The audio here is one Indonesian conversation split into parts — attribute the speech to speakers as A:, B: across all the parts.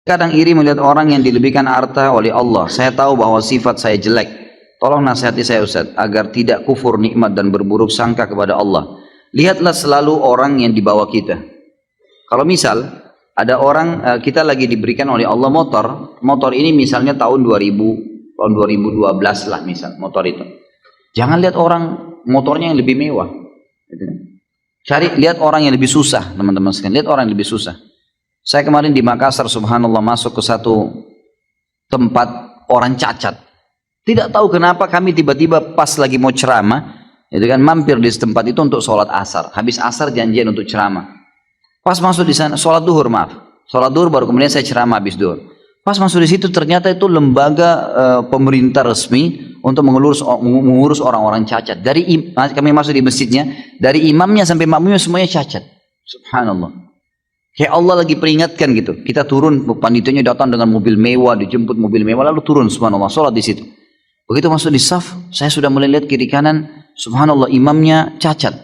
A: Kadang iri melihat orang yang dilebihkan harta oleh Allah. Saya tahu bahwa sifat saya jelek. Tolong nasihati saya Ustaz, agar tidak kufur nikmat dan berburuk sangka kepada Allah. Lihatlah selalu orang yang di bawah kita. Kalau misal ada orang, kita lagi diberikan oleh Allah motor. Motor ini misalnya tahun 2000, tahun 2012 lah misal motor itu. Jangan lihat orang motornya yang lebih mewah. Lihat orang yang lebih susah, teman-teman sekalian. Lihat orang yang lebih susah. Saya kemarin di Makassar, subhanallah, masuk ke satu tempat orang cacat. Tidak tahu kenapa kami tiba-tiba pas lagi mau ceramah, itu kan mampir di tempat itu untuk sholat asar. Habis asar janjian untuk ceramah. Pas masuk di sana, sholat duhur maaf. Sholat duhur baru kemudian saya ceramah habis duhur. Pas masuk di situ ternyata itu lembaga pemerintah resmi untuk mengurus orang-orang cacat. Kami masuk di masjidnya, dari imamnya sampai makmumnya semuanya cacat. Subhanallah. Kayak Allah lagi peringatkan gitu. Kita turun, panitianya datang dengan mobil mewah, dijemput mobil mewah, lalu turun, subhanallah, sholat di situ. Begitu masuk di saf, saya sudah mulai lihat kiri kanan, subhanallah, imamnya cacat,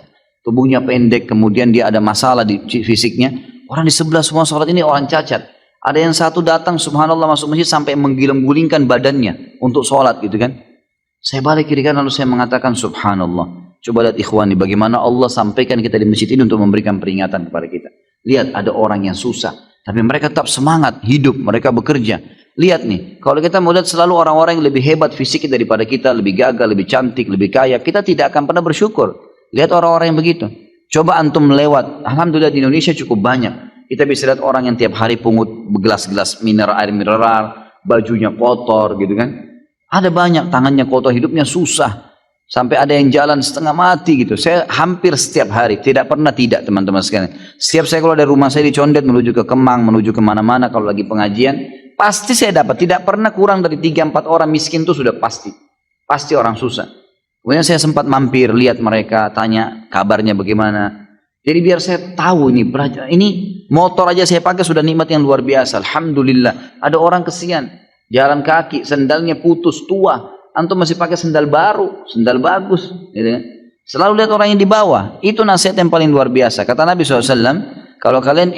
A: tubuhnya pendek, kemudian dia ada masalah di fisiknya. Orang di sebelah semua sholat ini orang cacat. Ada yang satu datang, subhanallah, masuk masjid sampai menggiling-gulingkan badannya untuk sholat gitu kan. Saya balik kiri kanan lalu saya mengatakan, subhanallah. Coba lihat ikhwani, bagaimana Allah sampaikan kita di masjid ini untuk memberikan peringatan kepada kita. Lihat ada orang yang susah, tapi mereka tetap semangat, hidup, mereka bekerja. Lihat nih, kalau kita mau lihat selalu orang-orang yang lebih hebat fisiknya daripada kita, lebih gagah, lebih cantik, lebih kaya, kita tidak akan pernah bersyukur. Lihat orang-orang yang begitu. Coba antum lewat, alhamdulillah di Indonesia cukup banyak. Kita bisa lihat orang yang tiap hari pungut gelas-gelas air mineral, bajunya kotor gitu kan. Ada banyak, tangannya kotor, hidupnya susah. Sampai ada yang jalan setengah mati gitu. Saya hampir setiap hari, tidak pernah tidak teman-teman sekalian. Setiap saya keluar dari rumah saya di Condet menuju ke Kemang, menuju kemana-mana kalau lagi pengajian, pasti saya dapat. Tidak pernah kurang dari 3-4 orang miskin itu sudah pasti. Pasti orang susah. Kemudian saya sempat mampir, lihat mereka, tanya kabarnya bagaimana. Jadi biar saya tahu ini motor aja saya pakai sudah nikmat yang luar biasa. Alhamdulillah. Ada orang kesian, jalan kaki, sendalnya putus, tua. Antum masih pakai sendal baru, sendal bagus. Gitu kan? Selalu lihat orang yang di bawah. Itu nasihat yang paling luar biasa. Kata Nabi SAW, kalau kalian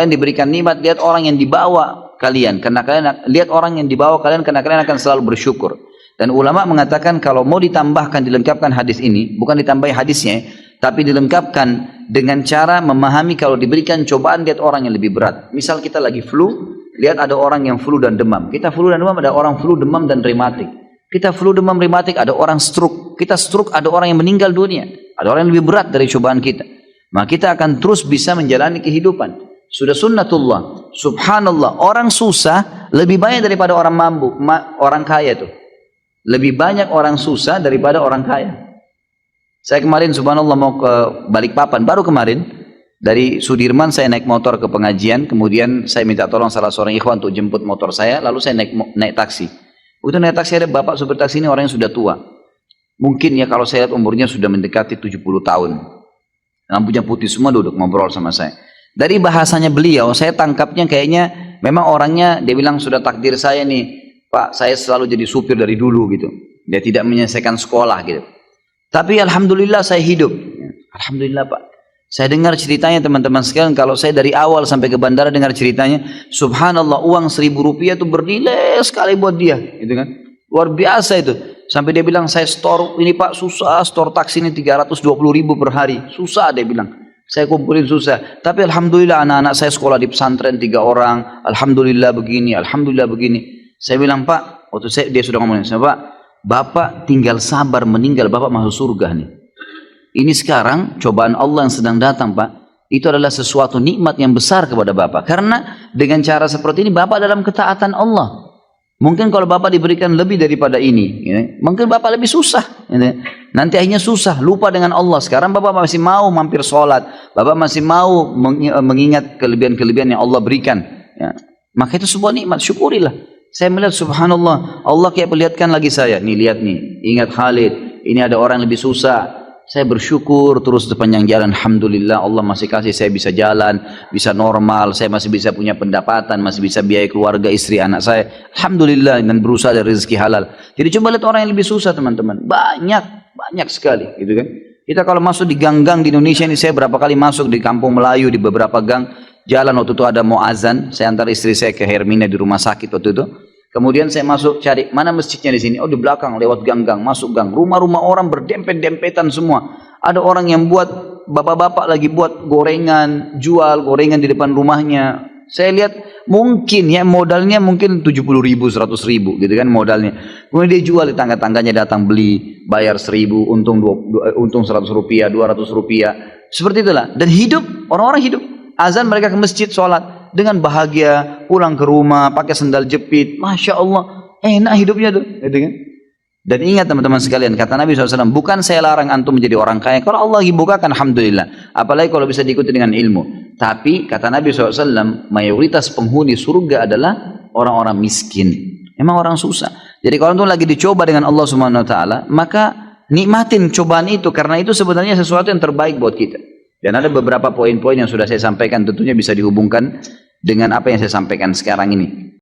A: diberikan nikmat, lihat orang yang di bawah kalian. Karena kalian lihat orang yang di bawah kalian, karena kalian akan selalu bersyukur. Dan ulama mengatakan kalau mau ditambahkan, dilengkapkan hadis ini, bukan ditambahi hadisnya, tapi dilengkapkan dengan cara memahami kalau diberikan cobaan, lihat orang yang lebih berat. Misal kita lagi flu, lihat ada orang yang flu dan demam. Kita flu dan demam, ada orang flu, demam dan rematik. Kita flu demam rematik, ada orang stroke. Kita stroke, ada orang yang meninggal dunia. Ada orang yang lebih berat dari cobaan kita. Maka kita akan terus bisa menjalani kehidupan. Sudah sunnatullah. Subhanallah. Orang susah lebih banyak daripada orang mampu, orang kaya itu. Lebih banyak orang susah daripada orang kaya. Saya kemarin subhanallah mau ke Balikpapan. Baru kemarin dari Sudirman saya naik motor ke pengajian. Kemudian saya minta tolong salah seorang ikhwan untuk jemput motor saya. Lalu saya naik taksi. Begitu naik taksi ada bapak supir taksi ini orang yang sudah tua. Mungkin ya kalau saya lihat umurnya sudah mendekati 70 tahun. Rambutnya putih semua, duduk ngobrol sama saya. Dari bahasanya beliau saya tangkapnya kayaknya memang orangnya, dia bilang sudah takdir saya nih. Pak, saya selalu jadi supir dari dulu gitu. Dia tidak menyelesaikan sekolah gitu. Tapi alhamdulillah saya hidup. Alhamdulillah Pak. Saya dengar ceritanya teman-teman sekalian, kalau saya dari awal sampai ke bandara dengar ceritanya, subhanallah uang 1.000 rupiah itu bernilai sekali buat dia, gitu kan? Luar biasa itu. Sampai dia bilang saya store ini Pak susah, store taksi ini 320.000 per hari, susah dia bilang. Saya kumpulin susah. Tapi alhamdulillah anak-anak saya sekolah di pesantren 3 orang, alhamdulillah begini, alhamdulillah begini. Saya bilang Pak, waktu dia sudah ngomongin saya, Pak, Bapak tinggal sabar meninggal, Bapak masuk surga nih. Ini sekarang cobaan Allah yang sedang datang Pak. Itu adalah sesuatu nikmat yang besar kepada Bapak. Karena dengan cara seperti ini Bapak dalam ketaatan Allah. Mungkin kalau Bapak diberikan lebih daripada ini, ya, mungkin Bapak lebih susah. Ya. Nanti akhirnya susah, lupa dengan Allah. Sekarang Bapak masih mau mampir sholat. Bapak masih mau mengingat kelebihan-kelebihan yang Allah berikan. Ya. Maka itu sebuah nikmat, syukurilah. Saya melihat subhanallah, Allah kayak perlihatkan lagi saya. Nih lihat nih, ingat Khalid. Ini ada orang lebih susah. Saya bersyukur terus sepanjang jalan. Alhamdulillah Allah masih kasih saya bisa jalan, bisa normal, saya masih bisa punya pendapatan, masih bisa biaya keluarga, istri, anak saya. Alhamdulillah, dan berusaha dari rezeki halal. Jadi coba lihat orang yang lebih susah teman-teman. Banyak sekali gitu kan. Kita kalau masuk di gang-gang di Indonesia ini, saya berapa kali masuk di kampung Melayu, di beberapa gang, jalan waktu itu ada mau azan, saya antar istri saya ke Hermina di rumah sakit waktu itu. Kemudian saya masuk cari mana masjidnya di sini. Oh di belakang lewat gang-gang masuk gang. Rumah-rumah orang berdempet-dempetan semua. Ada orang yang buat bapak-bapak lagi buat gorengan, jual gorengan di depan rumahnya. Saya lihat mungkin ya modalnya mungkin 70.000, 100.000 gitu kan modalnya. Kemudian dia jual di tangga-tangganya datang beli, bayar 1.000, untung 100 rupiah, 200 rupiah. Seperti itulah. Dan hidup, orang-orang hidup. Azan mereka ke masjid, sholat. Dengan bahagia, pulang ke rumah, pakai sandal jepit. Masya Allah, enak hidupnya tuh. Gitu kan? Dan ingat teman-teman sekalian, kata Nabi SAW, bukan saya larang antum menjadi orang kaya. Kalau Allah lagi bukakan, alhamdulillah. Apalagi kalau bisa diikuti dengan ilmu. Tapi kata Nabi SAW, mayoritas penghuni surga adalah orang-orang miskin. Memang orang susah. Jadi kalau antum lagi dicoba dengan Allah Subhanahu Wa Taala, maka nikmatin cobaan itu. Karena itu sebenarnya sesuatu yang terbaik buat kita. Dan ada beberapa poin-poin yang sudah saya sampaikan, tentunya bisa dihubungkan dengan apa yang saya sampaikan sekarang ini.